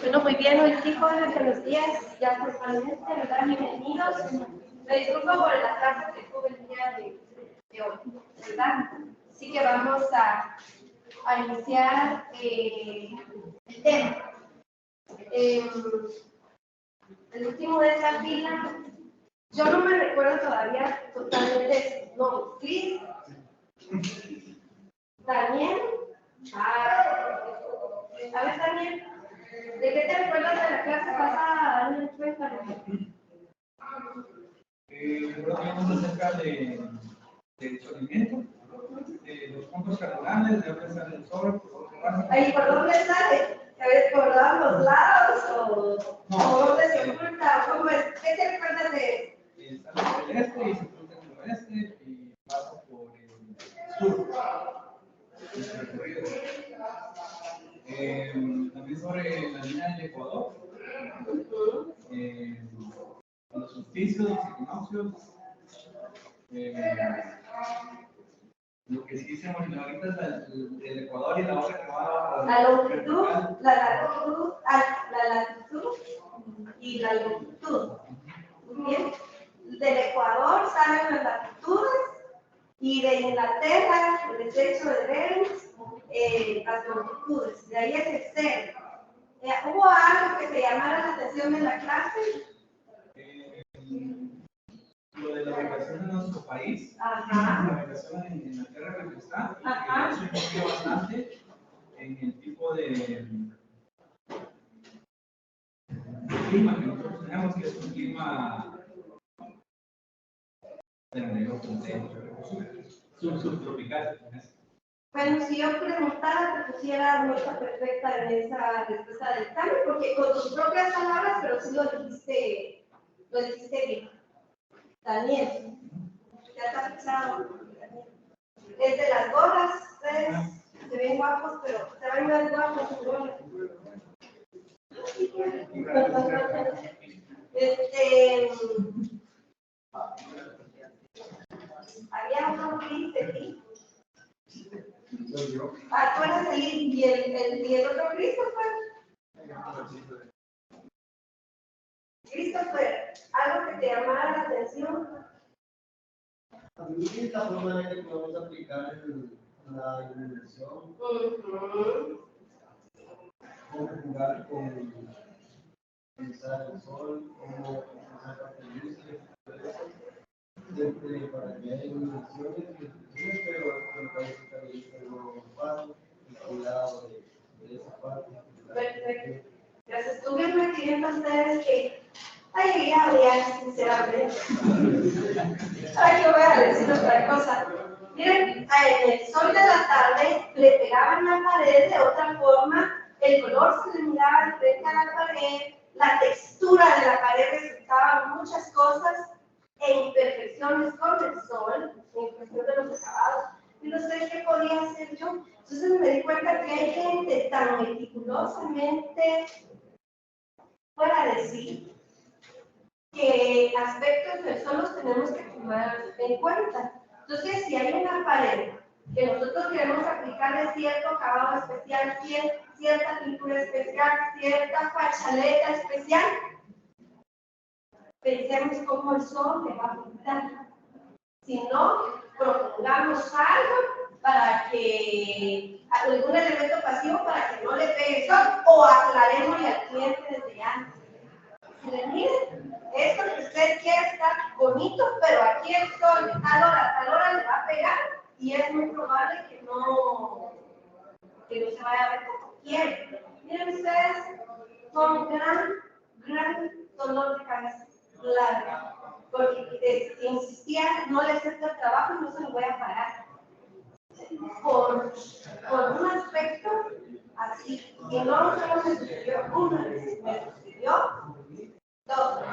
Bueno, muy bien, hoy chicos, buenos días, ya formalmente, ¿verdad? Bienvenidos. Me disculpo por el atraso que tuve el día de hoy, ¿verdad? Así que vamos a iniciar el tema. El último de esa fila, yo no me recuerdo todavía totalmente, no, Cris, Daniel, a ver Daniel, ¿de qué te recuerdas de la clase pasada? Daniel, cuéntame. Hablamos acerca del solimiento, de los puntos cardinales, de dónde sale el sol, Ahí, ¿por dónde sale? ¿Por los lados o dónde se oculta? ¿Cómo es? ¿Qué te recuerdas de eso? Sale por el este y se oculta en el oeste y pasa por el sur. También sobre la línea del Ecuador, los solsticios, los equinoccios. Lo que sí se murió ahorita es el Ecuador y la otra que va a la longitud, la latitud y la longitud. Muy bien. Del Ecuador salen las latitudes y de Inglaterra, el estrecho de Bering, las longitudes. De ahí es el cero. ¿Hubo algo que te llamara la atención en la clase? Lo de la ubicación de nuestro país, Ajá. la ubicación en la tierra que está, y eso influye bastante en el tipo de clima que nosotros tenemos, que es un clima subtropical. Bueno, si yo preguntara, te pusiera muestra perfecta en esa respuesta del cambio, porque con tus propias palabras, pero sí lo dijiste bien. Daniel, ya está fixado. Es de las gorras, ustedes se ven guapos, pero se ven más guapos en gorras. Había uno gris de ti. Tú eres el y el otro Christopher. Christopher, ¿algo que te llamara la atención? A mí esta forma en que podemos aplicar la iluminación, cómo jugar con pensar el sol, cómo usar las luces, siempre para que haya iluminaciones, pero me parece también que no paso y cuidado de esa parte. Perfecto. Gracias. Estuve refiriendo a ustedes que ay, ya, sinceramente. Ay, yo voy a decir otra cosa. Miren, en el sol de la tarde le pegaban a la pared de otra forma, el color se le miraba frente a la pared, la textura de la pared resultaban muchas cosas e imperfecciones con el sol, en cuestión de los acabados. Y no sé qué podía hacer yo. Entonces me di cuenta que hay gente tan meticulosamente fuera de sí, que aspectos del sol los tenemos que tomar en cuenta. Entonces, si hay una pared que nosotros queremos aplicarle cierto acabado especial, cierta pintura especial, cierta fachaleta especial, pensemos cómo el sol le va a pintar. Si no, propongamos algo para que algún elemento pasivo para que no le pegue el sol o aclarémosle al cliente desde antes. Si le miren, esto que usted quiere está bonito, pero aquí el sol a tal hora le va a pegar y es muy probable que no se vaya a ver como quiere. Miren ustedes, con gran dolor de cabeza, claro, porque insistía, no le acepto el trabajo y no se lo voy a pagar. Por un aspecto así, y no solo me sucedió una vez, me sucedió dos.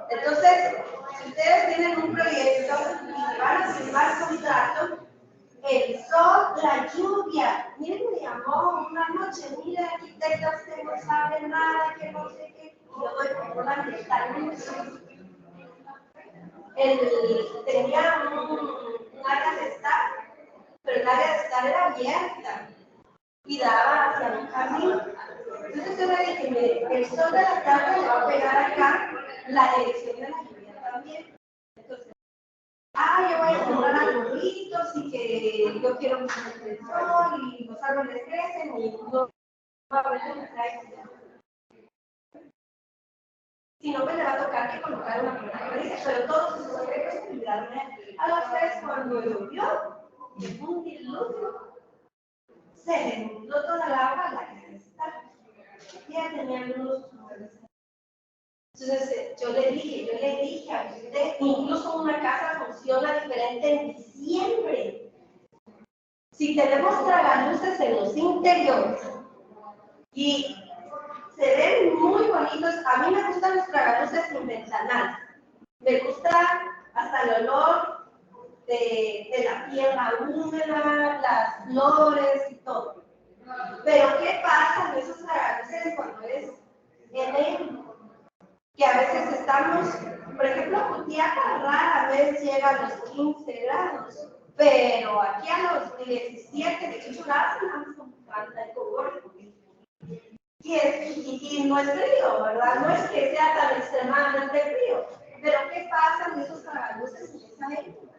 Entonces, si ustedes tienen un proyecto y van a firmar contrato, el sol, la lluvia, miren, me llamó una noche, mire, arquitecta, usted no sabe nada, que no sé qué, y yo doy por la ambiental. tenía un área de estar, pero el área de estar era abierta y daba hacia mi jardín. Entonces yo le dije, mire, el sol de la tarde le va a pegar acá la dirección de la lluvia también. Entonces, yo voy a sembrar arbolitos y que yo quiero que se mete el sol y los árboles crecen y no va a haber que traer. Si no, pues le va a tocar que colocar una planta. Pero todos esos aspectos cuidaron. A las 3 cuando llovió, llegó un diluvio, se inundó toda la agua a la que está. Ya tenía algunos muebles. Entonces yo le dije a usted, incluso una casa funciona diferente en diciembre. Si tenemos tragaluces en los interiores y se ven muy bonitos, a mí me gustan los tragaluces sin ventanal. Me gusta hasta el olor de la tierra húmeda, las flores y todo. Pero ¿qué pasa en esos tragaluces cuando es enero? Que a veces estamos, por ejemplo, Jutiapa rara vez llega a los 15 grados, pero aquí a los 17, 18 grados estamos con falta de color. Y no es frío, ¿verdad? No es que sea tan extremadamente frío. Pero ¿qué pasa en esos tragaluces en esa época?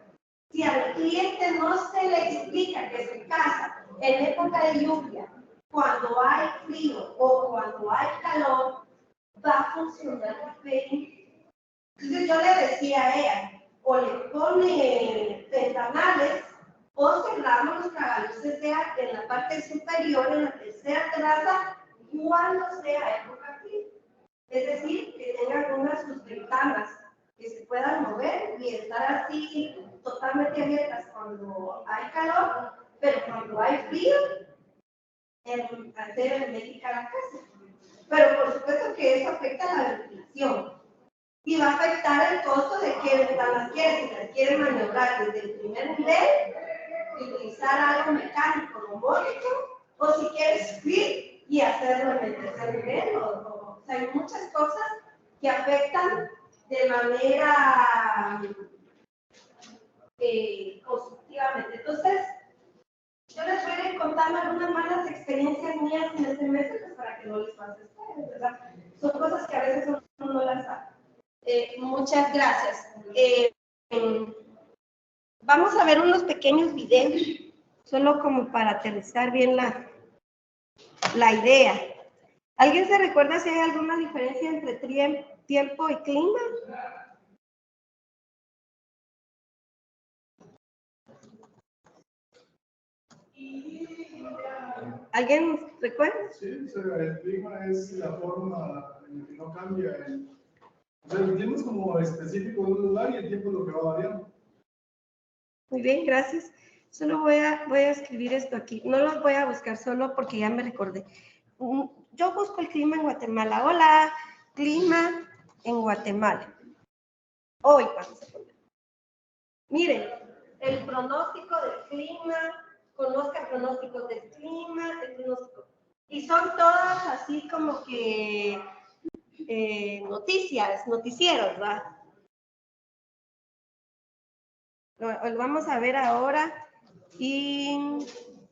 Si al cliente no se le explica que se casa en época de lluvia, cuando hay frío o cuando hay calor, va a funcionar bien. Entonces yo le decía a ella, o le pone ventanales o cerramos los tragaluces en la parte superior, en la tercera terraza, cuando sea época fría. Es decir, que tengan algunas sus ventanas que se puedan mover y estar así totalmente abiertas cuando hay calor, pero cuando hay frío, hacer hermética la casa. Pero por supuesto que eso afecta a la ventilación y va a afectar el costo de qué ventanas quieren. Si las quieren maniobrar desde el primer nivel, utilizar algo mecánico robótico, o si quieres subir y hacerlo en el tercer nivel. O sea, hay muchas cosas que afectan de manera positivamente. Entonces, yo les voy a ir contando algunas malas experiencias mías en este mes, pues para que no les pase a ustedes, ¿verdad? Son cosas que a veces uno no las sabe. Muchas gracias. Vamos a ver unos pequeños videos, solo como para aterrizar bien la idea. ¿Alguien se recuerda si hay alguna diferencia entre tiempo y clima? ¿Alguien recuerda? Sí, el clima es la forma en la que no cambia. O sea, el clima es como específico de un lugar y el tiempo es lo que va variando. Muy bien, gracias. Solo voy a escribir esto aquí. No los voy a buscar solo porque ya me recordé. Yo busco el clima en Guatemala. Hola, clima en Guatemala. Hoy vamos a poner. Miren, el pronóstico del clima, conozcan pronósticos del clima, el pronóstico. Y son todas así como que noticieros, ¿va? Lo vamos a ver ahora en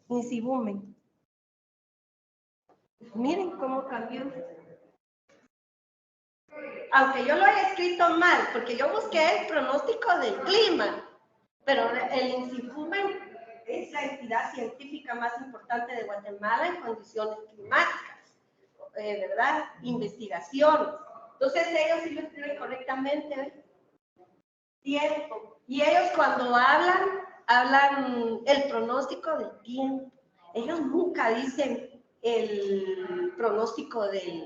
Insibumen. Miren cómo cambió. Aunque yo lo haya escrito mal, porque yo busqué el pronóstico del clima, pero el Insibumen es la entidad científica más importante de Guatemala en condiciones climáticas, ¿verdad? Investigaciones. Entonces ellos sí lo escriben correctamente, ¿eh? Tiempo. Y ellos cuando hablan el pronóstico del tiempo. Ellos nunca dicen el pronóstico del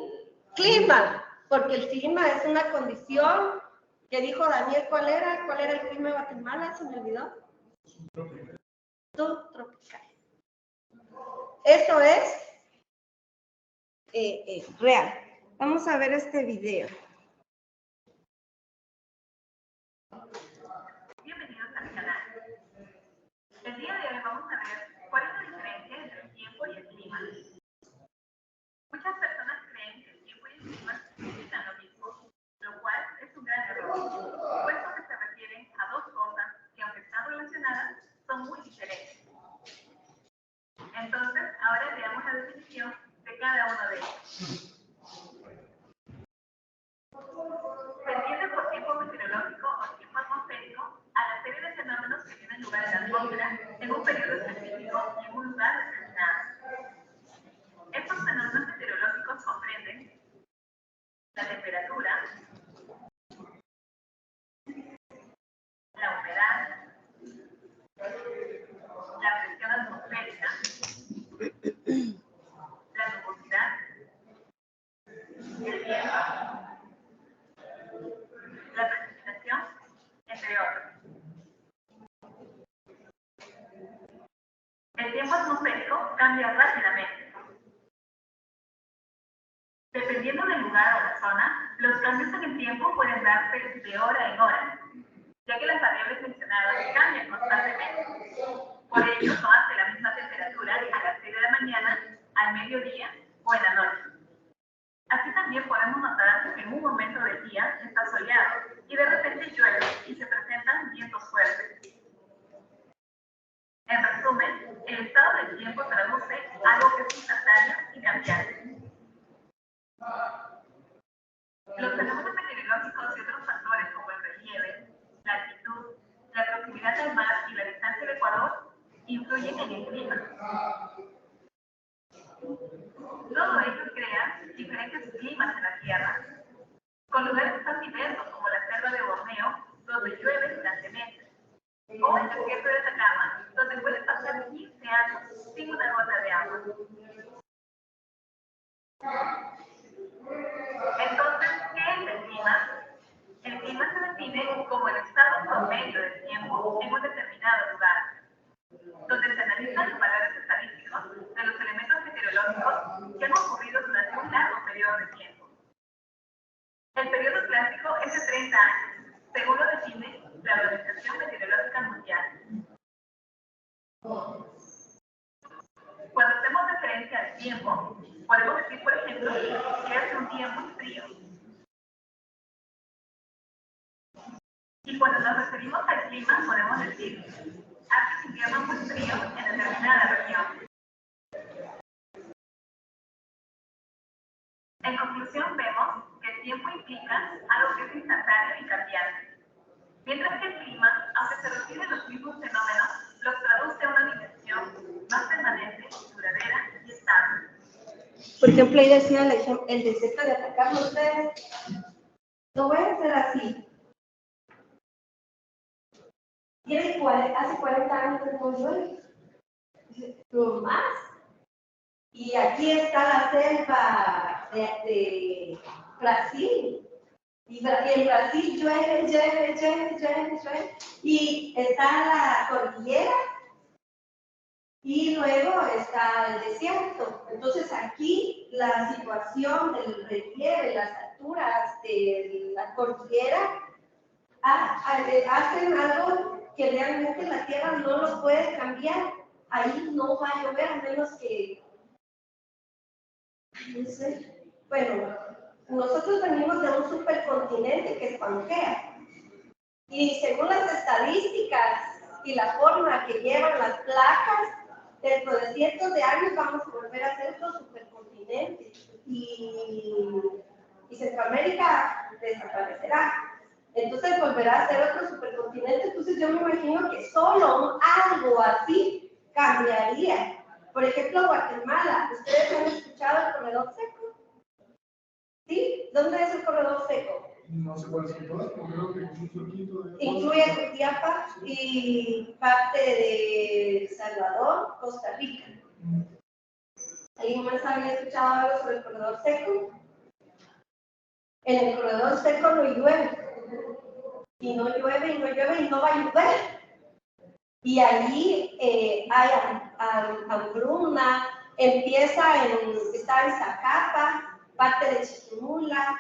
clima, porque el clima es una condición que dijo Daniel, ¿cuál era el clima de Guatemala? ¿Se me olvidó? Subtropical. Eso es real. Vamos a ver este video. Bienvenidos al canal. El día de hoy vamos a ver cuál es la diferencia entre el tiempo y el clima. Muchas personas creen que el tiempo y el clima significan lo mismo, lo cual es un gran error, puesto que se refieren a dos cosas cambia rápidamente. Dependiendo del lugar o la zona, los cambios en el tiempo pueden darse de hora en hora, ya que las variables mencionadas cambian constantemente. Por ello, no hace la misma temperatura a las 6 de la mañana, al mediodía o en la noche. Así también podemos notar que en un momento del día está soleado y de repente llueve y se presentan vientos fuertes. En resumen, el estado del tiempo traduce algo que es instantáneo y cambiante. Los fenómenos meteorológicos y otros factores como el relieve, la altitud, la proximidad del mar y la distancia del Ecuador influyen en el clima. Todo ello crea diferentes climas en la Tierra, con lugares tan diversos como la selva de Borneo, donde llueve constantemente, o el desierto de Atacama, donde puede pasar 15 años sin una gota de agua. Entonces, ¿qué es el clima? El clima se define como el estado promedio del tiempo en un determinado lugar, donde se analizan los valores estadísticos de los elementos meteorológicos que han ocurrido durante un largo periodo de tiempo. El periodo clásico es de 30 años, según lo define la Organización Meteorológica Mundial. Cuando hacemos referencia al tiempo, podemos decir, por ejemplo, que hace un día muy frío. Y cuando nos referimos al clima, podemos decir, hace un invierno muy frío en determinada región. En conclusión, vemos que el tiempo implica algo que es instantáneo y cambiante, mientras que el clima, aunque se refiere a los mismos fenómenos, los traduce a una dimensión más permanente, duradera y estable. Por ejemplo, ahí decía el desierto de Atacama, ustedes, lo voy a hacer así. Hace 40 años que no llueve, no más. Y aquí está la selva de Brasil. Y en Brasil llueve. Y está la cordillera y luego está el desierto. Entonces aquí la situación del relieve, las alturas de la cordillera hacen algo que realmente la tierra no lo puede cambiar. Ahí no va a llover a menos que, no sé, bueno, nosotros venimos de un supercontinente que es Pangea. Y según las estadísticas y la forma que llevan las placas, dentro de cientos de años vamos a volver a ser otro supercontinente. Y Centroamérica desaparecerá. Entonces volverá a ser otro supercontinente. Entonces yo me imagino que solo algo así cambiaría. Por ejemplo, Guatemala. ¿Ustedes han escuchado el corredor seco? ¿Sí? ¿Dónde es el corredor seco? No sé cuáles son todas, pero creo que incluso el quinto de... Incluye Jutiapa y parte de Salvador, Costa Rica. ¿Alguien más había escuchado algo sobre el corredor seco? En el corredor seco no llueve. Y no llueve, y no llueve, y no va a llover. Y allí hay hambruna, está en Zacapa, parte de Chiquimula,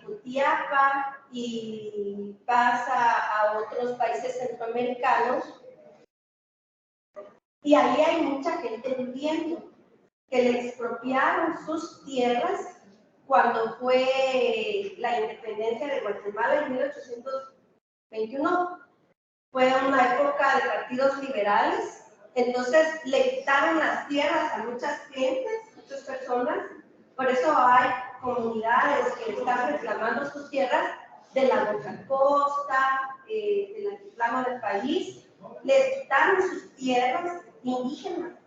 Jutiapa, y pasa a otros países centroamericanos. Y ahí hay mucha gente viviendo, que le expropiaron sus tierras cuando fue la independencia de Guatemala en 1821. Fue una época de partidos liberales, entonces le quitaron las tierras a muchas gentes, muchas personas. Por eso hay comunidades que están reclamando sus tierras de la Boca Costa, de la reclama del país. Les quitaron sus tierras indígenas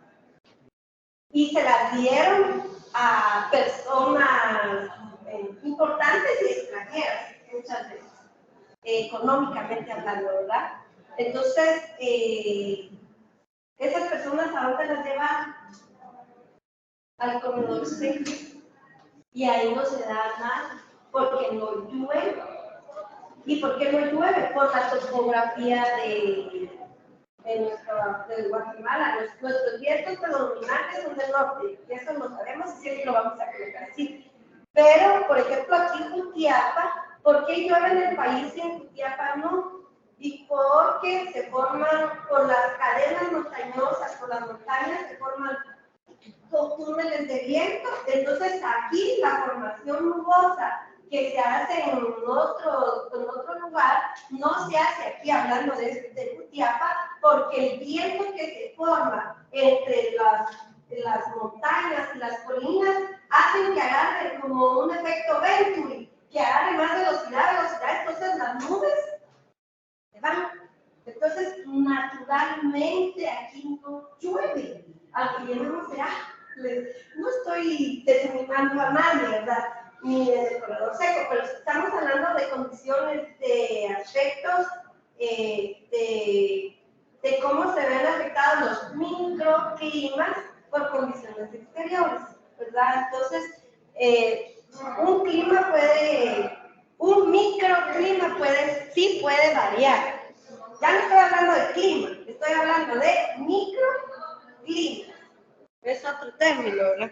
y se las dieron a personas importantes y extranjeras, muchas veces, económicamente hablando, ¿verdad? Entonces, esas personas a dónde las llevan al corredor seco y ahí no se da nada porque no llueve. ¿Y por qué no llueve? Por la topografía de Guatemala, nuestros vientos predominantes son del norte, y eso lo sabemos y siempre lo vamos a colocar así. Pero, por ejemplo, aquí en Jutiapa, ¿por qué llueve en el país y en Jutiapa no? Y porque se forman, por las cadenas montañosas, por las montañas, se forman túneles de viento. Entonces, aquí la formación nubosa que se hace en otro lugar, no se hace aquí, hablando de Jutiapa, porque el viento que se forma entre las montañas y las colinas hacen que agarre como un efecto Venturi, que agarre más velocidad, entonces las nubes se van. Entonces, naturalmente aquí no llueve, aunque llamemos no estoy desanimando a nadie, ¿verdad? Ni en el corredor seco, pero estamos hablando de condiciones, de aspectos, de cómo se ven afectados los microclimas por condiciones exteriores, ¿verdad? Entonces, un microclima sí puede variar. Ya no estoy hablando de clima, estoy hablando de microclima. Es otro término, ¿verdad?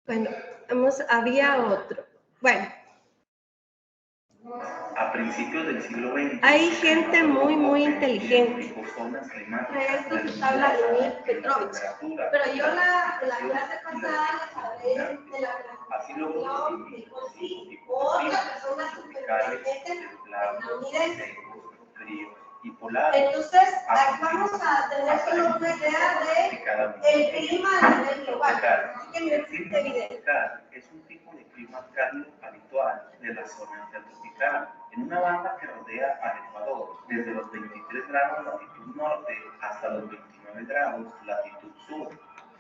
Bueno, había otro. Bueno. A principios del siglo XX. Hay gente muy inteligente. Esto se está hablando de Vladimir Petrovich. Pero yo la clase pasada les hablé de la clasificación de Cosí. Otra persona súper inteligente, entonces, vamos a tener solo una idea del clima a nivel global. Así que miren este video. Es un tipo de clima cálido habitual de la zona intertropical, en una banda que rodea al Ecuador, desde los 23 grados latitud norte hasta los 29 grados latitud sur.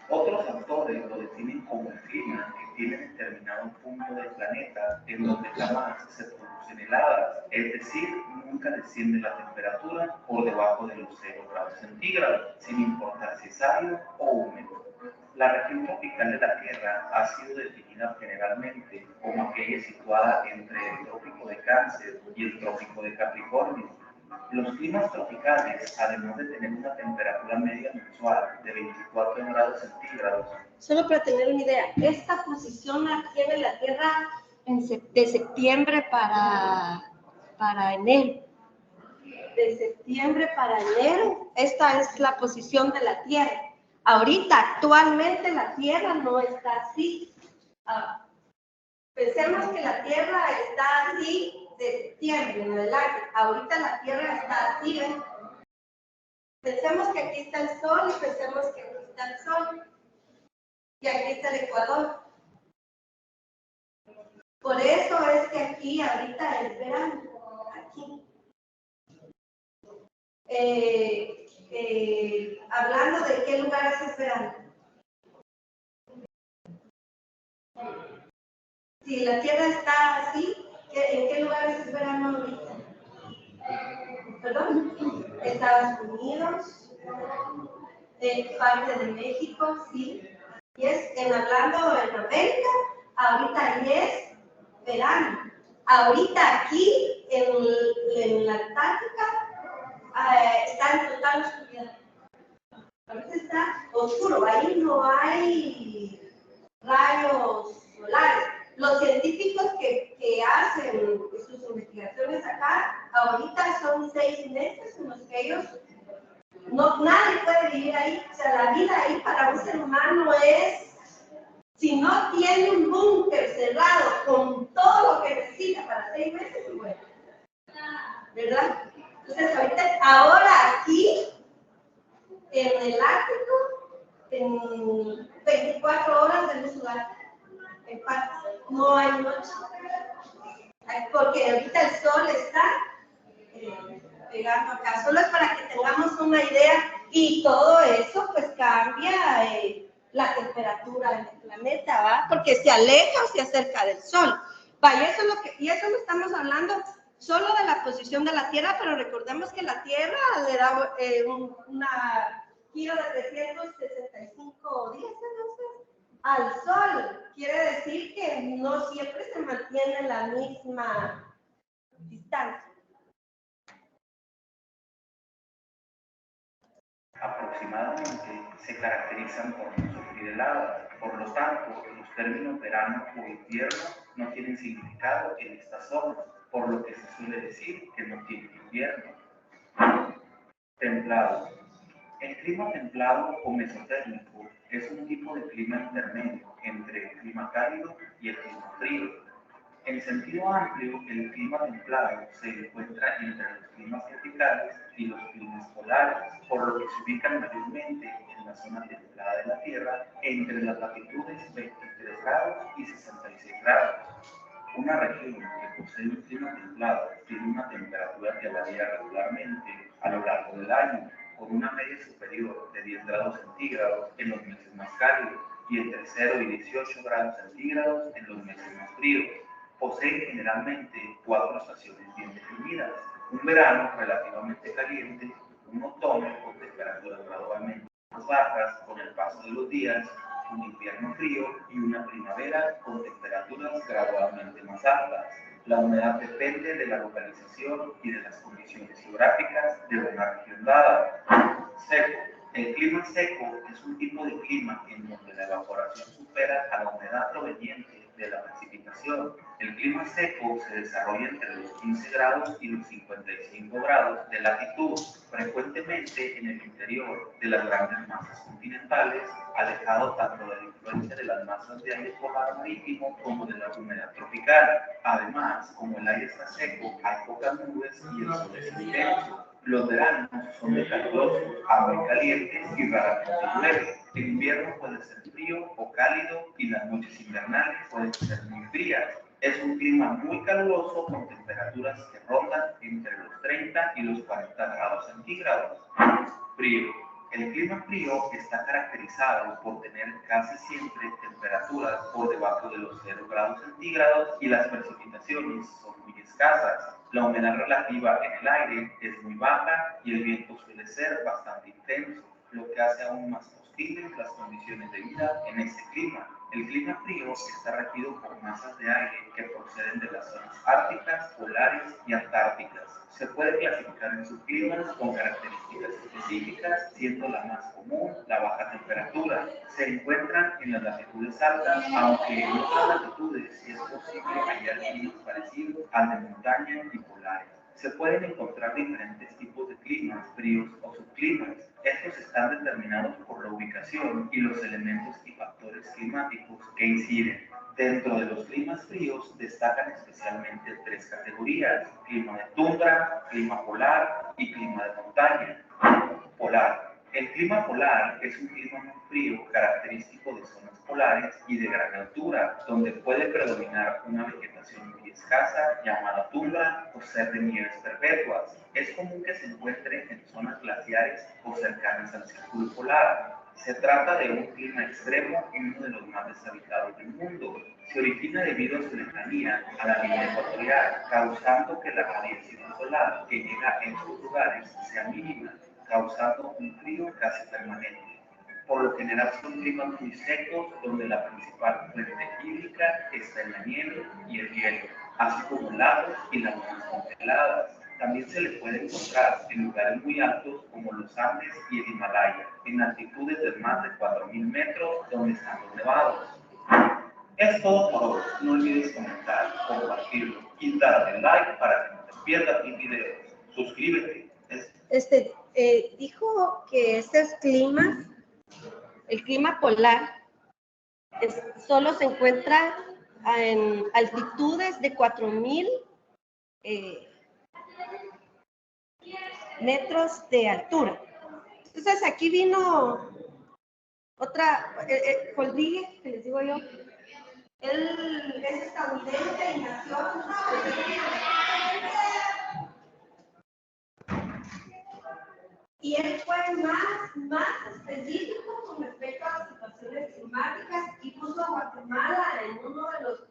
Otros autores lo definen como el clima que tiene determinado un punto del planeta en donde jamás se producen heladas, es decir, nunca desciende la temperatura por debajo de los 0 grados centígrados, sin importar si es árido o húmedo. La región tropical de la Tierra ha sido definida generalmente como aquella situada entre el trópico de Cáncer y el trópico de Capricornio. Los climas tropicales, además de tener una temperatura media mensual de 24 grados centígrados. Solo para tener una idea, esta posición la tiene la Tierra de septiembre para enero. De septiembre para enero, esta es la posición de la Tierra. Ahorita, actualmente, la Tierra no está así. Pensemos que la Tierra está así de septiembre en adelante. Ahorita la Tierra está así, ¿ven? Pensemos que aquí está el Sol y pensemos que aquí está el Sol. Y aquí está el Ecuador. Por eso es que aquí ahorita es verano. Aquí. Hablando de qué lugares es verano. Si la Tierra está así, ¿en qué lugares es verano ahorita? ¿Perdón? Estados Unidos, parte de México, sí. Y hablando de América, ahorita ya es verano. Ahorita aquí, en la Antártica, está en total oscuridad. Ahorita está oscuro, ahí no hay rayos solares. Los científicos que hacen sus investigaciones acá, ahorita son 6 meses en los que ellos, nadie puede vivir ahí. O sea, la vida ahí para un ser humano es, si no tiene un búnker cerrado con todo lo que necesita para 6 meses, bueno, ¿verdad? Entonces, ahora aquí, en el Ártico, en 24 horas de luz solar. En parte, no hay noche, porque ahorita el sol está pegando acá. Solo es para que tengamos una idea, y todo eso pues cambia la temperatura del planeta, ¿va? Porque se aleja o se acerca del sol. Va, y eso lo estamos hablando solo de la posición de la Tierra, pero recordemos que la Tierra le da una giro de 365 días, ¿no? Al Sol. Quiere decir que no siempre se mantiene la misma distancia. aproximadamente se caracterizan por no sufrir heladas. Por lo tanto, los términos verano o invierno no tienen significado en estas zonas, por lo que se suele decir que no tiene invierno. Templado. El clima templado o mesotérmico es un tipo de clima intermedio entre el clima cálido y el clima frío. En sentido amplio, el clima templado se encuentra entre los climas tropicales y los climas polares, por lo que se ubican mayormente en la zona templada de la Tierra, entre las latitudes 23 grados y 66 grados. Una región que posee un clima templado tiene una temperatura que varía regularmente a lo largo del año, con una media superior de 10 grados centígrados en los meses más cálidos y entre 0 y 18 grados centígrados en los meses más fríos. Posee generalmente 4 estaciones bien definidas: un verano relativamente caliente, un otoño con temperaturas gradualmente más bajas con el paso de los días, un invierno frío y una primavera con temperaturas gradualmente más altas. La humedad depende de la localización y de las condiciones geográficas de una región dada. Seco. El clima seco es un tipo de clima en donde la evaporación supera a la humedad proveniente de la precipitación. El clima seco se desarrolla entre los 15 grados y los 55 grados de latitud, frecuentemente en el interior de las grandes masas continentales, alejado tanto de la influencia de las masas de aire polar marítimo como de la humedad tropical. Además, como el aire está seco, hay pocas nubes y el sol es intenso. Los veranos son de calurosos a muy calientes y raramente llueve. El invierno puede ser frío o cálido y las noches invernales pueden ser muy frías. Es un clima muy caluroso con temperaturas que rondan entre los 30 y los 40 grados centígrados. Frío. El clima frío está caracterizado por tener casi siempre temperaturas por debajo de los 0 grados centígrados y las precipitaciones son muy escasas. La humedad relativa en el aire es muy baja y el viento suele ser bastante intenso, lo que hace aún más hostiles las condiciones de vida en este clima. El clima frío está regido por masas de aire que proceden de las zonas árticas, polares y antárticas. Se puede clasificar en subclimas con características específicas, siendo la más común la baja temperatura. Se encuentran en las latitudes altas, aunque en otras latitudes es posible hallar climas parecidos al de montaña y polares. Se pueden encontrar diferentes tipos de climas, fríos o subclimas. Estos están determinados por la ubicación y los elementos y factores climáticos que inciden. Dentro de los climas fríos destacan especialmente 3 categorías: clima de tundra, clima polar y clima de montaña. Polar. El clima polar es un clima muy frío característico de zonas polares y de gran altura, donde puede predominar una vegetación muy escasa llamada tundra o ser de nieves perpetuas. Es común que se encuentre en zonas glaciares o cercanas al círculo polar. Se trata de un clima extremo y uno de los más deshabitados del mundo. Se origina debido a su lejanía a la línea ecuatorial, causando que la radiación solar que llega a estos lugares sea mínima, causando un frío casi permanente. Por lo general son climas muy secos, donde la principal fuente hídrica está en la nieve y el hielo, así como lagos y lagunas congeladas. También se le puede encontrar en lugares muy altos como los Andes y el Himalaya, en altitudes de más de 4.000 metros, donde están los nevados. Es todo por hoy. No olvides comentar, compartirlo y darle like para que no te pierdas mis videos. Suscríbete. Dijo que estos climas, el clima polar, solo se encuentra en altitudes de 4.000 metros de altura. Entonces aquí vino otra, Rodríguez, que les digo yo, él es estadounidense y nació y él fue más específico con respecto a las situaciones climáticas y puso a Guatemala en uno de los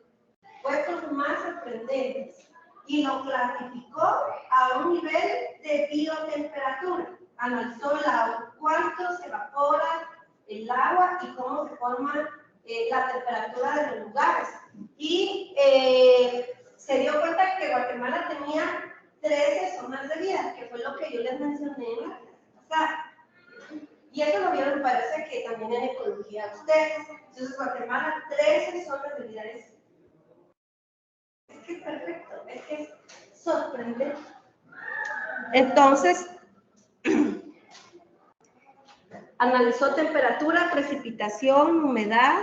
puestos más sorprendentes y lo clasificó a un nivel de biotemperatura. Analizó el agua, cuánto se evapora el agua y cómo se forma la temperatura de los lugares. Y se dio cuenta que Guatemala tenía 13 zonas de vida, que fue lo que yo les mencioné en la clase pasada. Y eso lo vieron, parece que también en ecología ustedes. Entonces, Guatemala, 13 zonas de vida. Es que es perfecto, es que es sorprendente. Entonces, analizó temperatura, precipitación, humedad,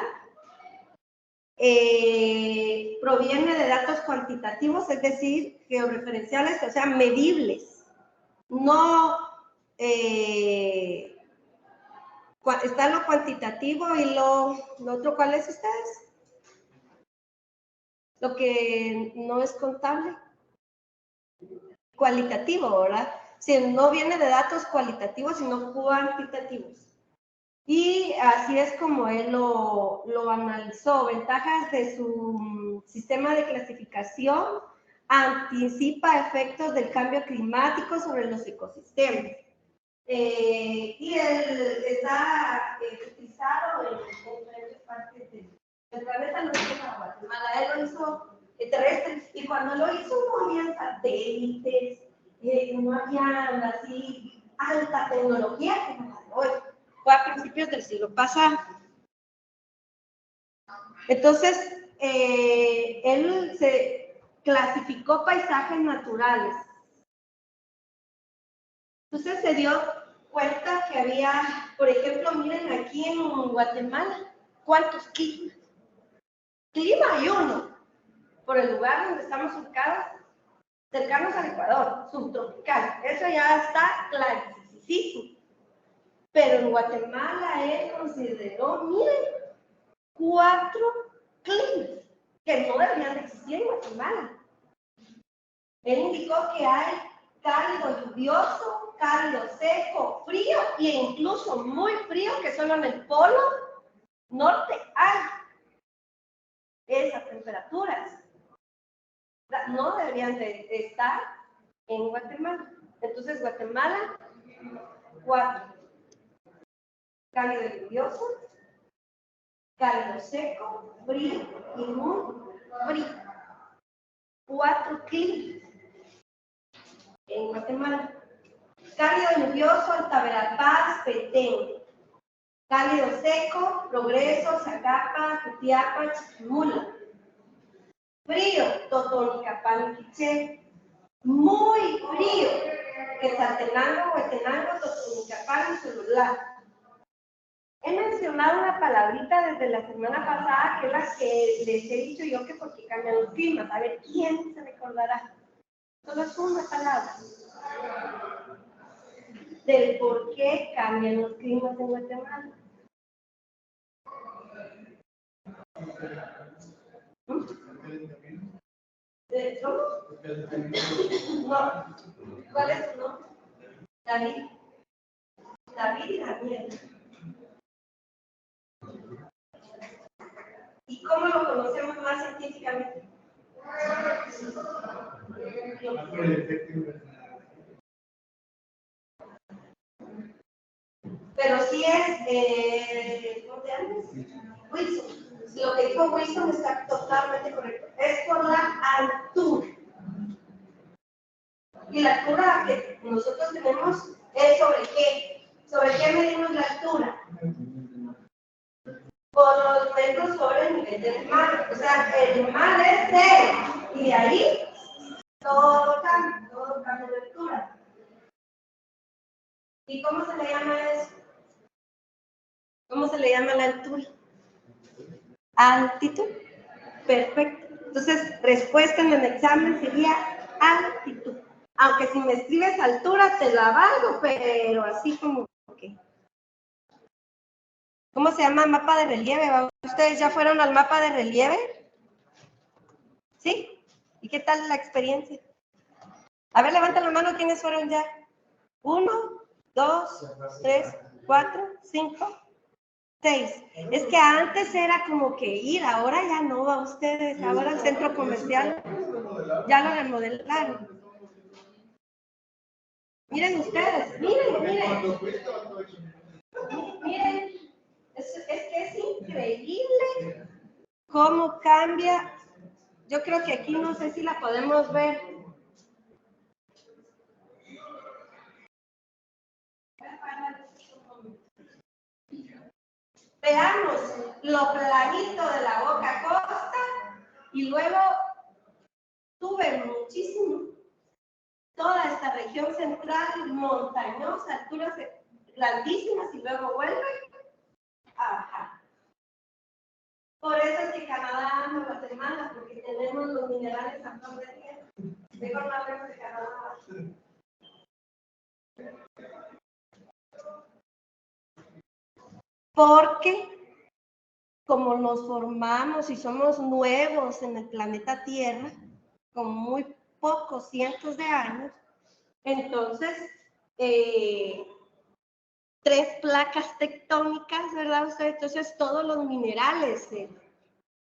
proviene de datos cuantitativos, es decir, georreferenciales, o sea, medibles. No está lo cuantitativo y lo otro, ¿cuál es ustedes? Lo que no es contable. Cualitativo, ¿verdad? Si no viene de datos cualitativos, sino cuantitativos. Y así es como él lo analizó. Ventajas de su sistema de clasificación: anticipa efectos del cambio climático sobre los ecosistemas. Y él está utilizado en diferentes partes del planeta, no solo para Guatemala. Él lo hizo terrestre, y cuando lo hizo no había satélites, no había así alta tecnología como la de hoy. Fue a principios del siglo pasado. Entonces, él se clasificó paisajes naturales. Entonces se dio cuenta que había, por ejemplo, miren aquí en Guatemala, ¿cuántos climas? Clima hay uno, por el lugar donde estamos ubicados, cercanos al Ecuador, subtropical. Eso ya está clarísimo. Pero en Guatemala él consideró, miren, 4 climas que no deberían de existir en Guatemala. Él indicó que hay cálido lluvioso, cálido seco, frío e incluso muy frío, que solo en el polo norte hay esas temperaturas. No deberían de estar en Guatemala. Entonces, Guatemala, 4. Cálido y lluvioso, cálido seco, frío y muy frío. 4 climas en Guatemala. Cálido y lluvioso, Alta Verapaz, Petén. Cálido seco, Progreso, Zacapa, Jutiapa, Chiquimula. Frío, Totonicapán, Quiché. Muy frío, Quetzaltenango, Huetenango, Totonicapán y Celular. He mencionado una palabrita desde la semana pasada, que es la que les he dicho yo, que porque cambian los climas. A ver, ¿quién se recordará? Solo es una palabra del por qué cambian los climas en Guatemala. ¿Cómo? No. ¿Cuál es tu nombre? David. David y Daniel. ¿Y cómo lo conocemos más científicamente? Pero sí es, ¿cómo te llamas? Wilson. Lo que dijo Wilson está totalmente correcto. Es por la altura. Y la altura que nosotros tenemos es sobre qué. ¿Sobre qué medimos la altura? Por los metros sobre el nivel del mar. O sea, el mar es 0. Y de ahí todo cambia de altura. ¿Y cómo se le llama eso? ¿Cómo se le llama la altura? Altitud. Perfecto. Entonces, respuesta en el examen sería altitud. Aunque si me escribes altura, te la valgo, pero así como que. ¿Cómo se llama mapa de relieve? ¿Ustedes ya fueron al mapa de relieve? ¿Sí? ¿Y qué tal la experiencia? A ver, levanten la mano, ¿quiénes fueron ya? 1, 2, 3, 4, 5, 6. Es que antes era como que ir, ahora ya no va ustedes. Ahora el centro comercial ya lo remodelaron. Miren ustedes, miren. Miren, es que es increíble cómo cambia. Yo creo que aquí no sé si la podemos ver. Veamos lo planito de la Boca Costa y luego sube muchísimo toda esta región central montañosa, alturas grandísimas y luego vuelve a bajar. Por eso es que Canadá ama Guatemala, porque tenemos los minerales a flor de tierra. Mejor no hablemos de Canadá. Porque como nos formamos y somos nuevos en el planeta Tierra, con muy pocos cientos de años, entonces 3 placas tectónicas, ¿verdad usted? Entonces todos los minerales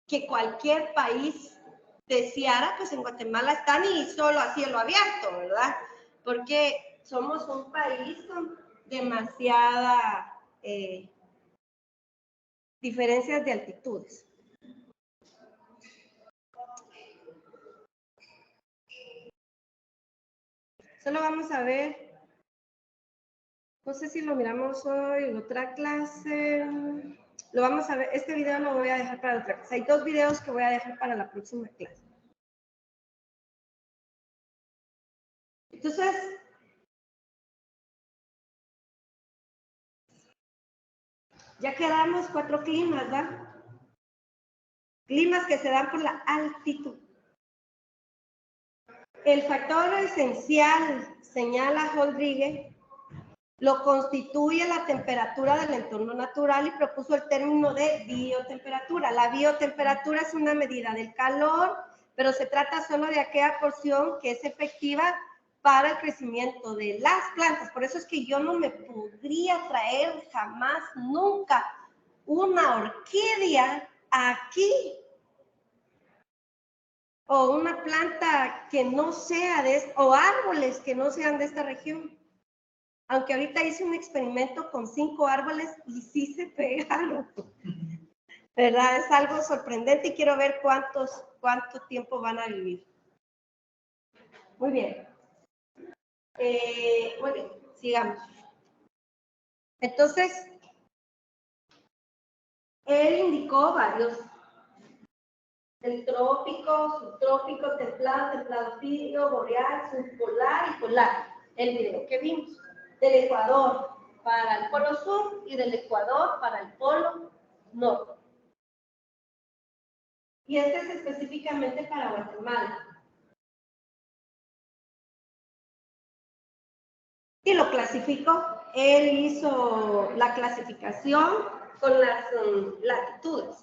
que cualquier país deseara, pues en Guatemala están y solo a cielo abierto, ¿verdad? Porque somos un país con demasiada diferencias de altitudes. Solo vamos a ver, no sé si lo miramos hoy en otra clase, lo vamos a ver, este video lo voy a dejar para otra clase. Hay 2 videos que voy a dejar para la próxima clase. Entonces, ya quedamos 4 climas, ¿verdad? Climas que se dan por la altitud. El factor esencial, señala Rodríguez, lo constituye la temperatura del entorno natural y propuso el término de biotemperatura. La biotemperatura es una medida del calor, pero se trata solo de aquella porción que es efectiva para el crecimiento de las plantas. Por eso es que yo no me podría traer jamás, nunca, una orquídea aquí o una planta que no sea o árboles que no sean de esta región. Aunque ahorita hice un experimento con 5 árboles y sí se pegaron, ¿verdad? Es algo sorprendente y quiero ver cuánto tiempo van a vivir. Muy bien. Muy bien, sigamos. Entonces, él indicó varios. El trópico, subtrópico, templado, templado frío, boreal, subpolar y polar. El video que vimos. Del Ecuador para el polo sur y del Ecuador para el polo norte. Y este es específicamente para Guatemala. Y lo clasificó. Él hizo la clasificación con las latitudes.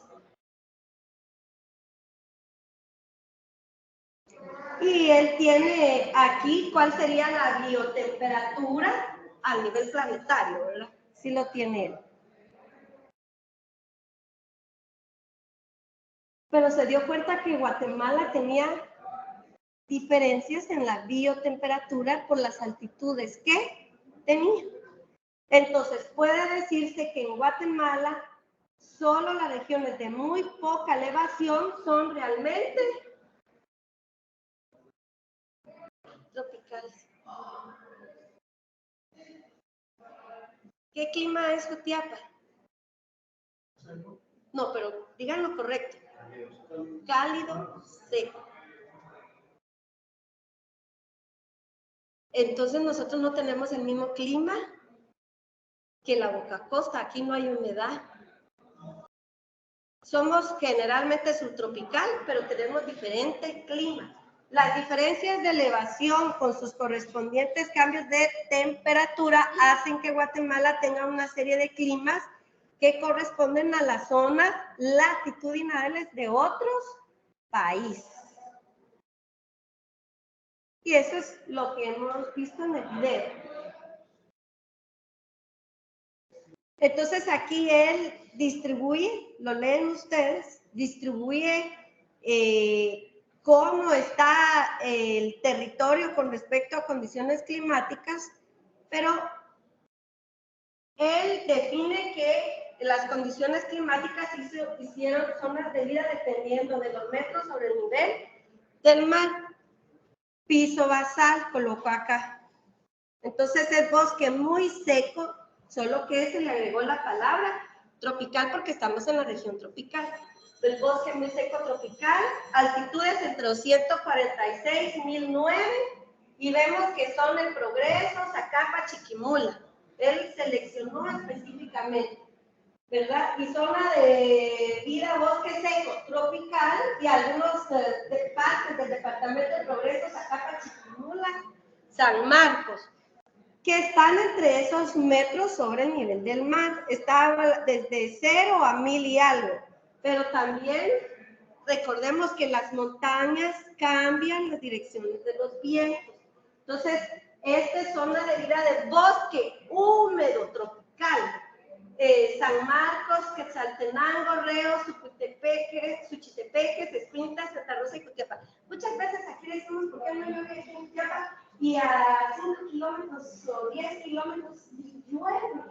Y él tiene aquí cuál sería la biotemperatura a nivel planetario, ¿verdad? Sí lo tiene él. Pero se dio cuenta que Guatemala tenía diferencias en la biotemperatura por las altitudes que tenía. Entonces, puede decirse que en Guatemala solo las regiones de muy poca elevación son realmente tropicales. ¿Qué clima es Jutiapa? No, pero digan lo correcto. Cálido, seco. Entonces nosotros no tenemos el mismo clima que la Boca Costa. Aquí no hay humedad. Somos generalmente subtropical, pero tenemos diferente clima. Las diferencias de elevación con sus correspondientes cambios de temperatura hacen que Guatemala tenga una serie de climas que corresponden a las zonas latitudinales de otros países. Y eso es lo que hemos visto en el video. Entonces aquí él distribuye, lo leen ustedes, distribuye cómo está el territorio con respecto a condiciones climáticas, pero él define que las condiciones climáticas hicieron zonas de vida dependiendo de los metros sobre el nivel del mar. Piso basal colocó acá. Entonces es bosque muy seco, solo que se le agregó la palabra Tropical porque estamos en la región tropical. El bosque muy seco tropical, altitudes entre los 146 y 1009, y vemos que son el Progreso, Zacapa, Chiquimula. Él seleccionó específicamente, ¿verdad? Y zona de vida, bosque seco tropical, y algunos partes del departamento de Progreso, Zacapa, Chiquimula, San Marcos, que están entre esos metros sobre el nivel del mar. Está desde 0 a 1000 y algo. Pero también recordemos que las montañas cambian las direcciones de los vientos. Entonces, esta es zona de vida de bosque húmedo tropical. San Marcos, Quetzaltenango, Reos, Suchitepeques, Escuintla, Santa Rosa y Cutiapa. Muchas veces aquí decimos, ¿por qué no llueve aquí en Cutiapa? Y a 5 kilómetros o 10 kilómetros llueve.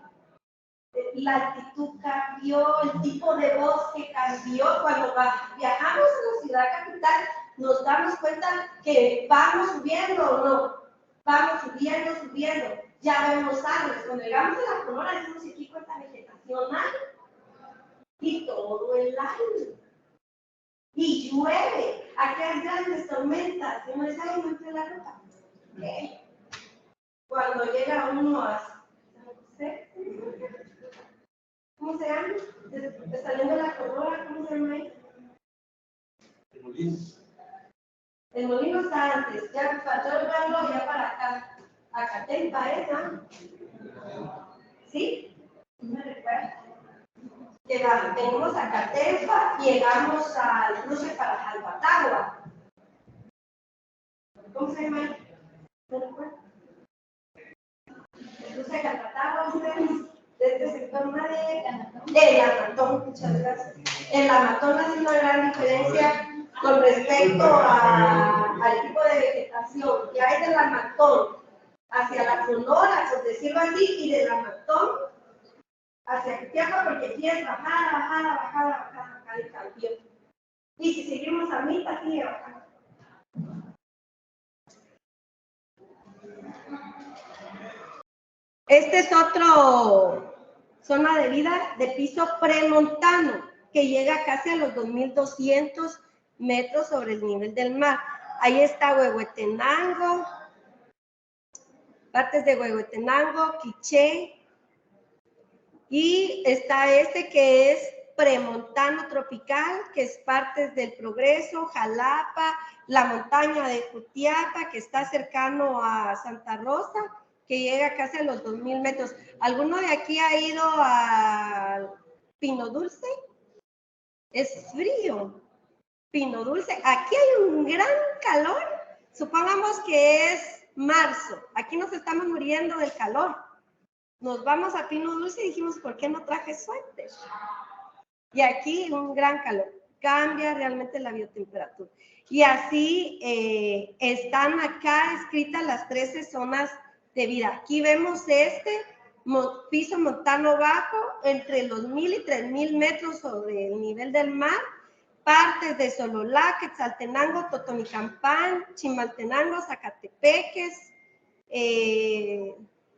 La altitud cambió, el tipo de bosque cambió. Cuando viajamos a la ciudad capital, nos damos cuenta que vamos subiendo o no. Vamos subiendo, subiendo. Ya vemos árboles. Cuando llegamos a la Sonora, decimos aquí cuánta vegetación hay. Y todo el año. Y llueve. Aquí hay grandes tormentas. Y uno dice, ay, no entré la ruta. Cuando llega uno a ¿cómo se llama? Saliendo de la Sonora, ¿cómo se llama ahí? El molino. El molino está antes, ya faltó el barrio ya para acá. A Catempa, ¿no? ¿Sí? No me recuerdo. Venimos a Catempa, llegamos al cruce para Jalpatagua. ¿Cómo se llama ahí? No recuerdo. El cruce de Jalpatagua, ustedes, de este sector nadie. El Amatón, muchas gracias. El Amatón hace una gran diferencia con respecto al tipo de vegetación que hay del Amatón hacia la Sonora, por decirlo así, y del Amatón hacia Cutiapa, porque aquí es bajada y cambió. Y si seguimos a mitad, sigue bajando. Este es otro zona de vida de piso premontano, que llega casi a los 2200 metros sobre el nivel del mar. Ahí está Huehuetenango, partes de Huehuetenango, Quiché, y está este que es premontano tropical, que es partes del Progreso, Jalapa, la montaña de Cutiapa, que está cercano a Santa Rosa, que llega casi a los 2000 metros. ¿Alguno de aquí ha ido a Pino Dulce? Es frío. Pino Dulce. Aquí hay un gran calor. Supongamos que es marzo. Aquí nos estamos muriendo del calor. Nos vamos a Pino Dulce y dijimos, ¿por qué no traje suéter? Y aquí un gran calor. Cambia realmente la biotemperatura. Y así están acá escritas las 13 zonas de vida. Aquí vemos piso montano bajo, entre los 1000 y 3000 metros sobre el nivel del mar, partes de Sololá, Quetzaltenango, Totonicapán, Chimaltenango, Zacatepeques,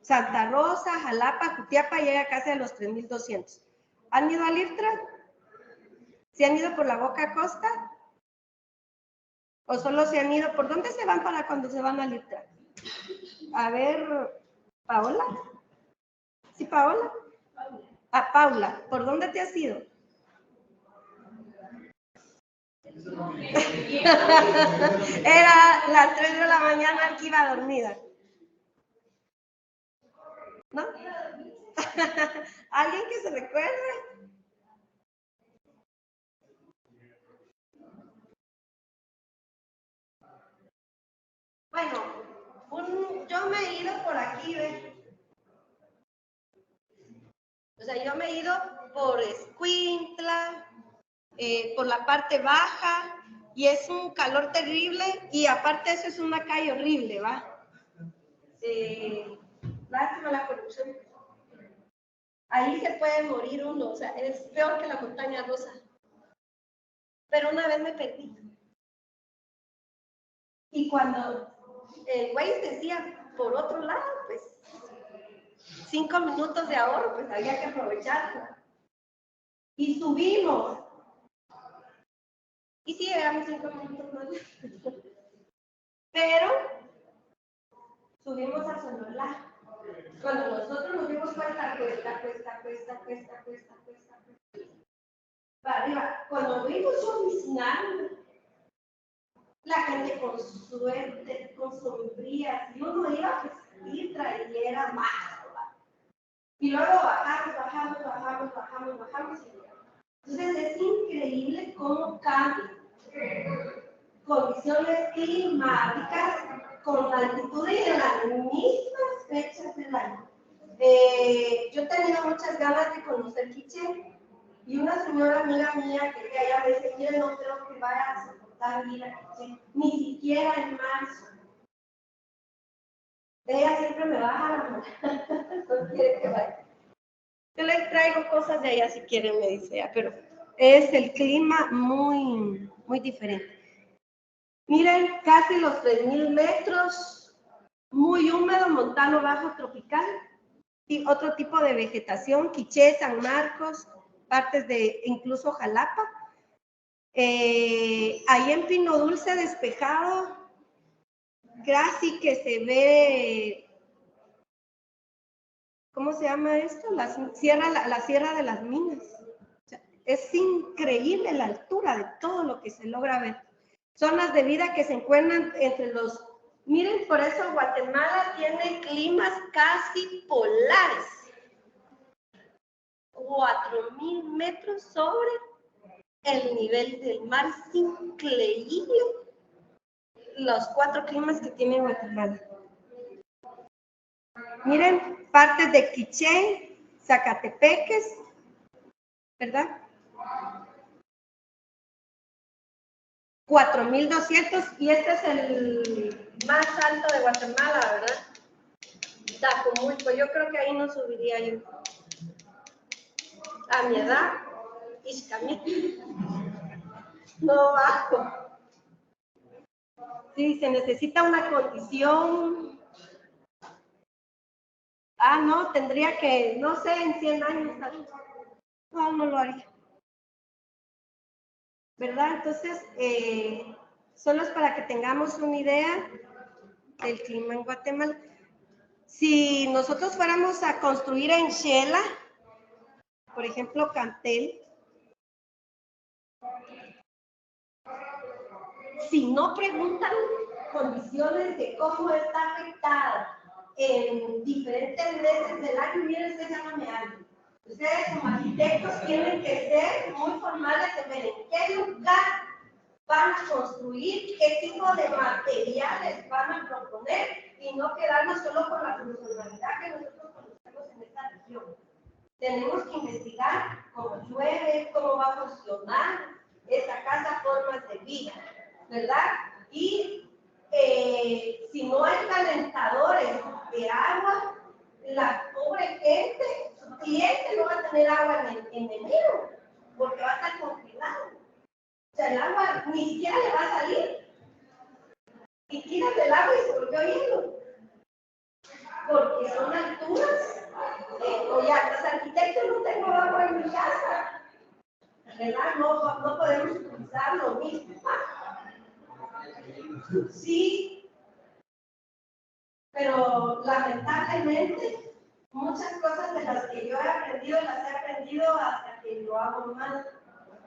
Santa Rosa, Jalapa, Cutiapa, llega casi a los 3200. ¿Han ido al IRTRA? ¿Se han ido por la Boca Costa? ¿O solo se han ido? ¿Por dónde se van para cuando se van al IRTRA? A ver, ¿Paola? ¿Sí, Paola? Paula, ¿por dónde te has ido? Era las 3 de la mañana que iba dormida. ¿No? ¿Alguien que se recuerde? Bueno, yo me he ido por aquí, ¿ves? O sea, yo me he ido por Escuintla, por la parte baja, y es un calor terrible, y aparte eso es una calle horrible, ¿va? Lástima la corrupción. Ahí se puede morir uno, o sea, es peor que la montaña rusa. Pero una vez me perdí. Y cuando el güey decía por otro lado, pues 5 minutos de ahorro, pues había que aprovecharlo. Y subimos. Y sí, llegamos 5 minutos más. Pero subimos a Sonolá. Cuando nosotros nos dimos cuenta, cuesta. Para arriba. Cuando vimos su oficina, la gente con suerte, con sombrías, y uno iba a vestir, trayera más. Y luego bajamos. Entonces es increíble cómo cambian condiciones climáticas con la altitud y en las mismas fechas del año. Yo he tenido muchas ganas de conocer Quiché y una señora amiga mía que allá me dice, mire, no creo que vaya a soportar ir a Quiché, ni siquiera en marzo. Ella siempre me baja la mano, no quiere que vaya. Yo les traigo cosas de allá si quieren, me dice ella, pero es el clima muy diferente. Miren, casi los 3.000 metros, muy húmedo, montano bajo tropical y otro tipo de vegetación, Quiché, San Marcos, partes de incluso Jalapa. Ahí en Pino Dulce despejado, casi que se ve, ¿cómo se llama esto? La Sierra de las Minas. O sea, es increíble la altura de todo lo que se logra ver. Zonas de vida que se encuentran entre los... Miren, por eso Guatemala tiene climas casi polares. 4.000 metros sobre el nivel del mar. Es increíble los 4 climas que tiene Guatemala. Miren, partes de Quiché, Zacatepeques, ¿verdad? 4.200 y este es el más alto de Guatemala, ¿verdad? Tacomulco, yo creo que ahí no subiría yo. A mi edad, Ixcamil, no bajo. Sí, se necesita una condición. No, tendría que, no sé, en 100 años. No lo haría. ¿Verdad? Entonces, solo es para que tengamos una idea del clima en Guatemala. Si nosotros fuéramos a construir en Xela, por ejemplo, Cantel, si no preguntan condiciones de cómo está afectada en diferentes meses del año, miren, ustedes llámame algo. Ustedes como arquitectos tienen que ser muy formales de ver en qué lugar van a construir, qué tipo de materiales van a proponer y no quedarnos solo con la funcionalidad que nosotros conocemos en esta región. Tenemos que investigar cómo llueve, cómo va a funcionar esta casa, formas de vida, ¿verdad? Y si no hay calentadores de agua, la pobre gente, su cliente no va a tener agua en enero, porque va a estar congelado. O sea, el agua ni siquiera le va a salir. Y tiras el agua y se volvió hielo. Porque son alturas. Oye, los arquitectos no tengo agua en mi casa. ¿Verdad? No podemos utilizar lo mismo. Sí, pero lamentablemente muchas cosas de las que yo he aprendido, las he aprendido hasta que lo hago mal.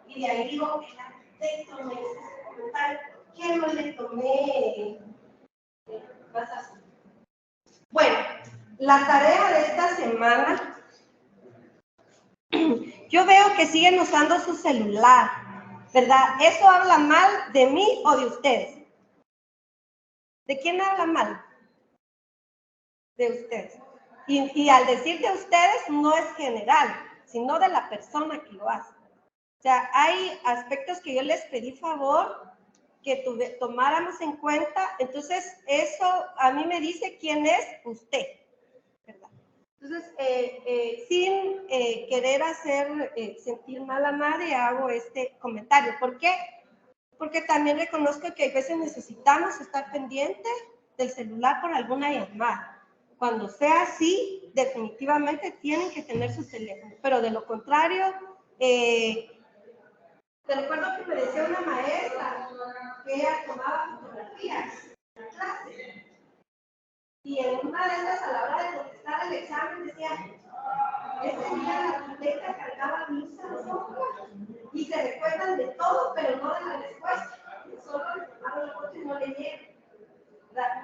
Y de ahí digo que el arquitecto me hizo ese comentario, que no le tomé más así. Bueno, la tarea de esta semana, yo veo que siguen usando su celular, ¿verdad? ¿Eso habla mal de mí o de ustedes? ¿De quién habla mal? De ustedes. Y al decir de ustedes no es general, sino de la persona que lo hace. O sea, hay aspectos que yo les pedí favor que tomáramos en cuenta. Entonces, eso a mí me dice quién es usted, ¿verdad? Entonces, sin querer hacer sentir mal a nadie, hago este comentario. ¿Por qué? Porque también reconozco que a veces necesitamos estar pendientes del celular por alguna llamada. Cuando sea así, definitivamente tienen que tener su teléfono, pero de lo contrario, Te recuerdo que me decía una maestra que ella tomaba fotografías en la clase. Y en una de esas, a la hora de contestar el examen, decía, ese día la biblioteca cargaba mis a los ojos y se recuerdan de todo, pero no de la respuesta. Solo le tomaron la foto y no leyeron.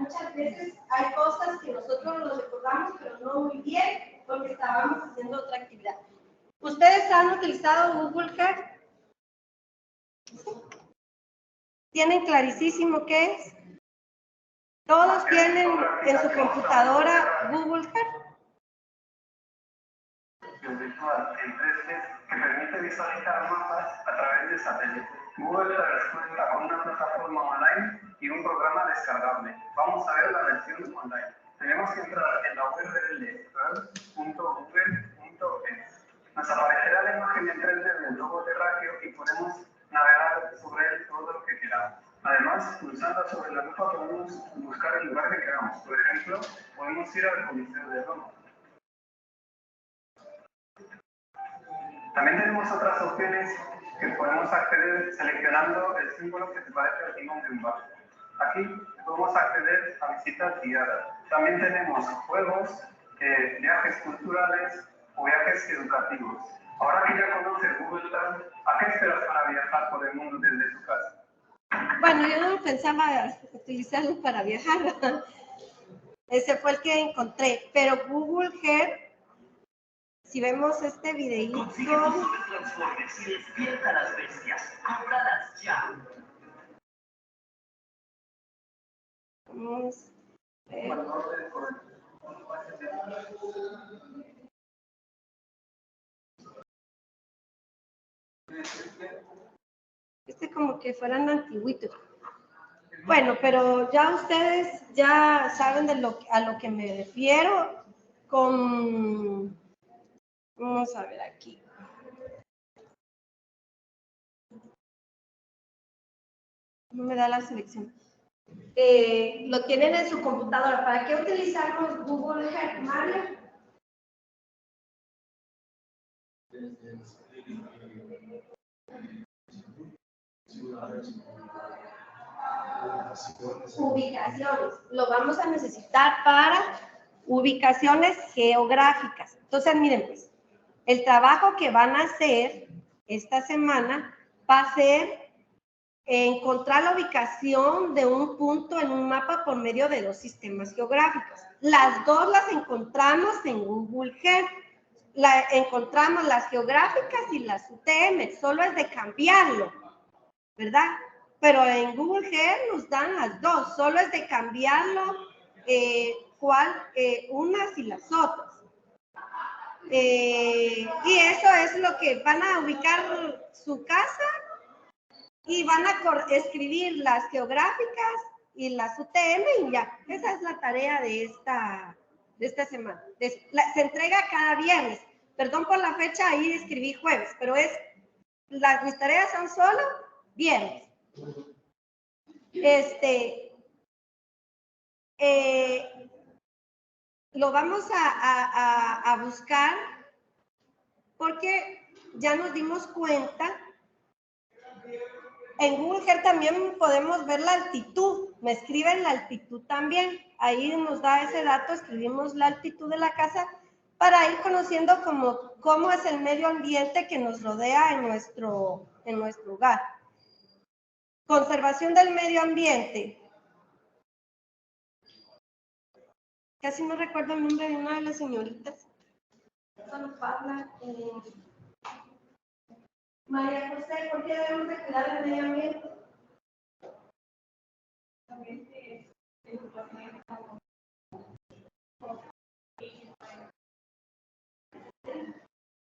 Muchas veces hay cosas que nosotros nos recordamos, pero no muy bien, porque estábamos haciendo otra actividad. ¿Ustedes han utilizado Google Earth? ¿Tienen clarísimo qué es? ¿Todos tienen en su computadora Google Earth? Virtual en 3D que permite visualizar mapas a través de satélite. Google Earth cuenta con una plataforma online y un programa descargable. Vamos a ver la versión online. Tenemos que entrar en la URL earth.google.es. Nos aparecerá la imagen en 3D del globo terráqueo y podemos navegar sobre él todo lo que queramos. Además, pulsando sobre la lupa podemos buscar el lugar que queramos. Por ejemplo, podemos ir al Coliseo de Roma. También tenemos otras opciones que podemos acceder seleccionando el símbolo que se parece al timón de un barco. Aquí podemos acceder a visitas guiadas. También tenemos juegos, viajes culturales o viajes educativos. Ahora que ya conoces Google Earth, ¿a qué esperas para viajar por el mundo desde tu casa? Bueno, yo no pensaba utilizarlo para viajar. Ese fue el que encontré. Pero Google Earth, si vemos este videíto... Consigue tus super Transformers y despierta a las bestias. ¡Cómpralas ya! Vamos a ver. Este como que fueran antiguitos. Bueno, pero ya ustedes ya saben a lo que me refiero con... Vamos a ver aquí. No me da la selección. Lo tienen en su computadora. ¿Para qué utilizamos Google Earth, Mario? Ubicaciones. Lo vamos a necesitar para ubicaciones geográficas. Entonces, miren, pues, el trabajo que van a hacer esta semana va a ser encontrar la ubicación de un punto en un mapa por medio de dos sistemas geográficos. Las dos las encontramos en Google Earth. Encontramos las geográficas y las UTM, solo es de cambiarlo, ¿verdad? Pero en Google Earth nos dan las dos, solo es de cambiarlo unas y las otras. Y eso es lo que van a ubicar su casa y van a escribir las geográficas y las UTM y ya. Esa es la tarea de esta semana. Se entrega cada viernes. Perdón por la fecha, ahí escribí jueves, pero mis tareas son solo viernes. Lo vamos a buscar porque ya nos dimos cuenta. En Google Earth también podemos ver la altitud. Me escriben la altitud también. Ahí nos da ese dato, escribimos la altitud de la casa para ir conociendo cómo es el medio ambiente que nos rodea en nuestro hogar. Conservación del medio ambiente. Casi no recuerdo el nombre de una de las señoritas. Solo habla. María José, ¿por qué debemos de cuidar el medio ambiente?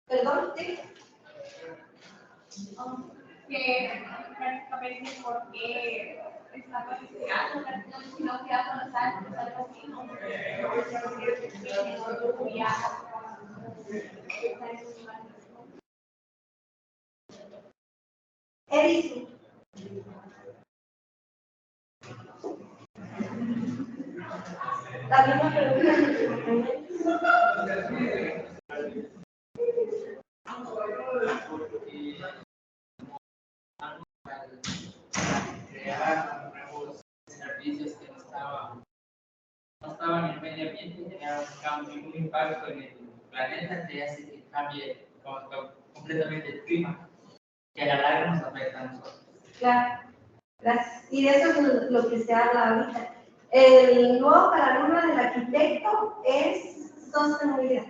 Perdón, ¿sí? Que prácticamente porque está participando, si no queda con los árboles, algo así, ¿no? Edison. La misma pregunta. el medio ambiente, genera un cambio, un impacto en el planeta que hace que cambie completamente el clima, que a la larga nos afecta a nosotros. Claro, gracias. Y de eso es lo que se habla ahorita. El nuevo paradigma del arquitecto es sostenibilidad.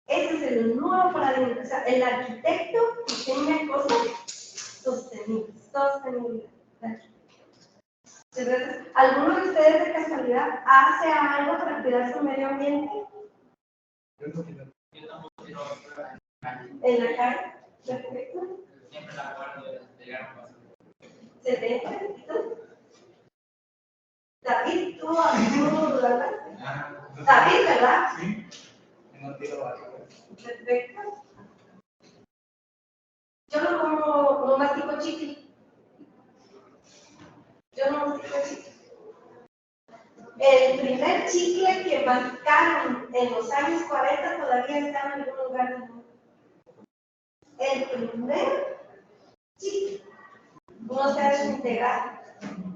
Ese es el nuevo paradigma. O sea, el arquitecto diseña cosas sostenibles. Sostenibilidad. Entonces, ¿alguno de ustedes de casualidad hace algo para cuidar su medio ambiente? En la calle. Perfecto. Siempre la guardo de llegar a pasar. ¿Se te echa? David, tú ¿verdad? David, ¿verdad? Sí. No tiro algo. Perfecto. Yo no mastico chicle. Yo no mastico chicle. El primer chicle que masticaron en los años 40 todavía está en algún lugar del mundo. El primer chicle no se ha desintegrado.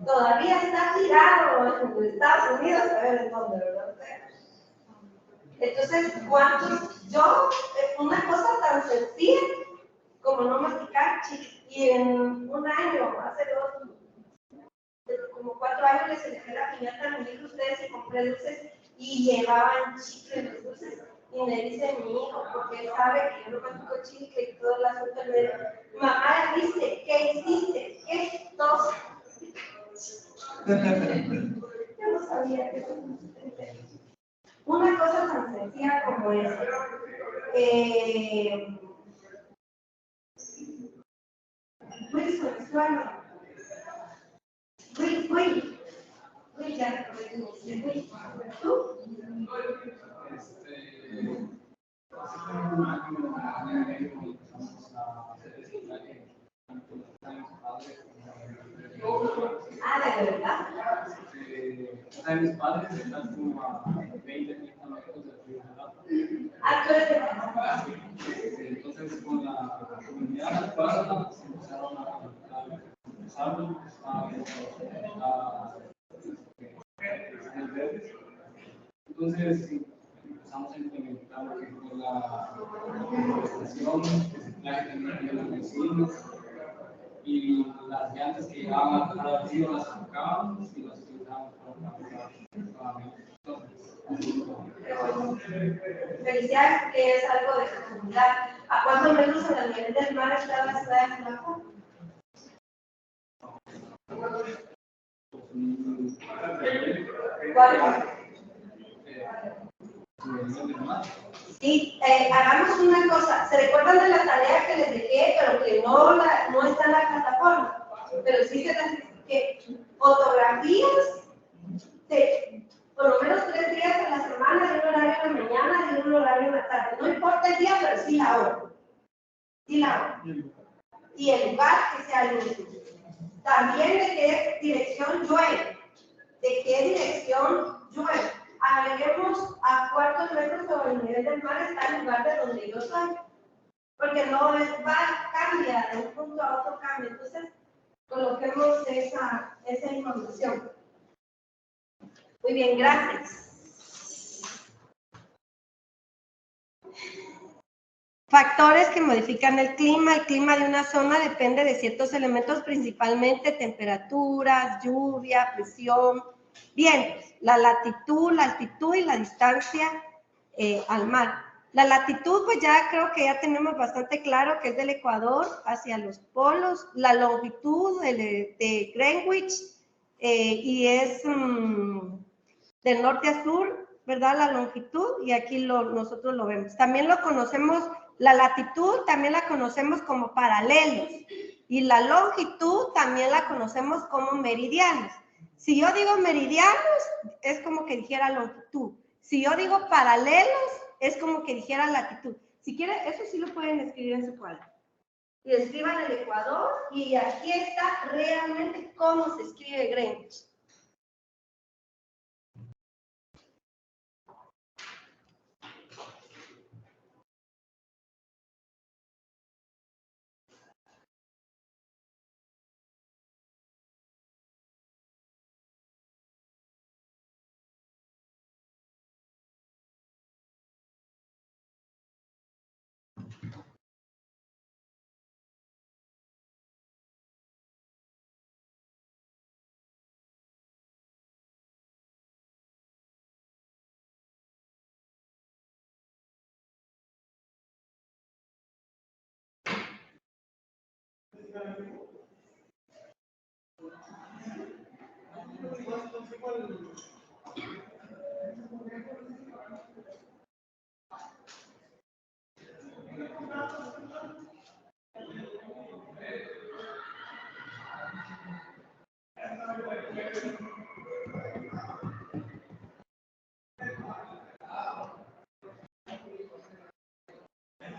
Todavía está tirado en Estados Unidos, a ver en dónde, ¿verdad? Entonces, una cosa tan sencilla como no masticar chicle, y en un año, como 4 años les elegí la piñata a mi hijo, ustedes se compré dulces y llevaban chicle en los dulces. Y me dice mi hijo, porque él sabe que yo no mastico chicle y todo el asunto, me dice, mamá, dice, ¿qué hiciste? ¿Qué tos? Yo no sabía que eso existía. Una cosa tan sencilla como esa. Wilson, suena. Will, ya recordé tu nombre. Will, ¿tú? Ah, ¿de verdad? Mis padres están como a 20 kilómetros de aquí, ¿verdad? Ah, tú eres de Entonces, con la comunidad actual, se empezaron a entonces, empezamos a implementar que con la deforestación, reciclaje también de los vecinos, y las llantas que llegaban al río las sacábamos y las utilizábamos para felicidades porque es algo de comunidad. ¿A cuántos metros en el nivel del mar está la ciudad de Jalapa? ¿Cuál? Sí, hagamos una cosa. ¿Se recuerdan de la tarea que les dejé, pero que no está en la plataforma? Pero sí se las expliqué. Fotografías de por lo menos 3 días a la semana, de un horario en la mañana y de un horario en la tarde. No importa el día, pero sí la hora. Sí la hora. Y el lugar que sea el mismo. También de qué dirección llueve. ¿De qué dirección llueve? Agreguemos a cuántos metros sobre el nivel del mar está el lugar de donde yo estoy. Porque no cambia de un punto a otro cambia. Entonces, coloquemos esa información. Muy bien, gracias. Factores que modifican el clima. El clima de una zona depende de ciertos elementos, principalmente temperaturas, lluvia, presión, vientos, la latitud, la altitud y la distancia al mar. La latitud, pues ya creo que ya tenemos bastante claro que es del Ecuador hacia los polos. La longitud de Greenwich y es del norte a sur, ¿verdad? La longitud, y aquí nosotros lo vemos. También lo conocemos, la latitud también la conocemos como paralelos, y la longitud también la conocemos como meridianos. Si yo digo meridianos, es como que dijera longitud. Si yo digo paralelos, es como que dijera latitud. Si quieren, eso sí lo pueden escribir en su cuaderno. Y escriban el Ecuador, y aquí está realmente cómo se escribe Greenwich.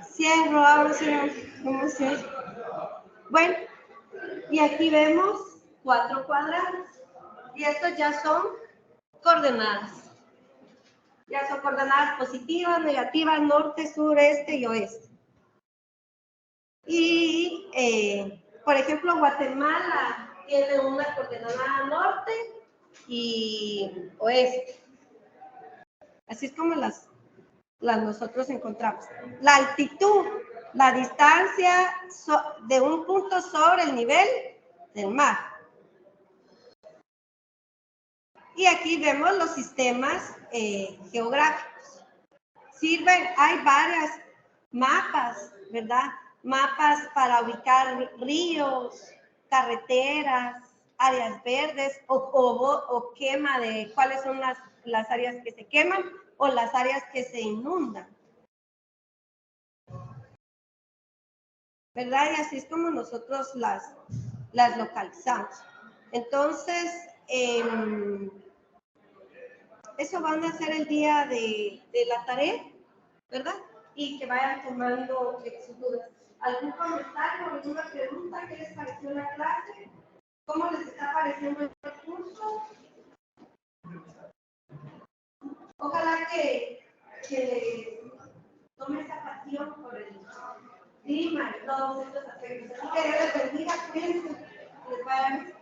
Cierro, abro, cierro, ¿cómo se hace? Bueno, y aquí vemos 4 cuadrados. Y estos ya son coordenadas. Ya son coordenadas positivas, negativas, norte, sur, este y oeste. Y, por ejemplo, Guatemala tiene una coordenada norte y oeste. Así es como las nosotros encontramos. La altitud, la distancia de un punto sobre el nivel del mar. Y aquí vemos los sistemas geográficos. Sirven, hay varias mapas, ¿verdad? Mapas para ubicar ríos, carreteras, áreas verdes o quema de cuáles son las áreas que se queman o las áreas que se inundan. ¿Verdad? Y así es como nosotros las localizamos. Entonces, eso van a ser el día de la tarea, ¿verdad? Y que vayan tomando sus dudas. ¿Algún comentario, alguna pregunta? ¿Qué les pareció la clase? ¿Cómo les está pareciendo el curso? Ojalá que les tome esa pasión por el clima y todos estos aspectos. Así que Dios les bendiga, cuídense, les vaya bien.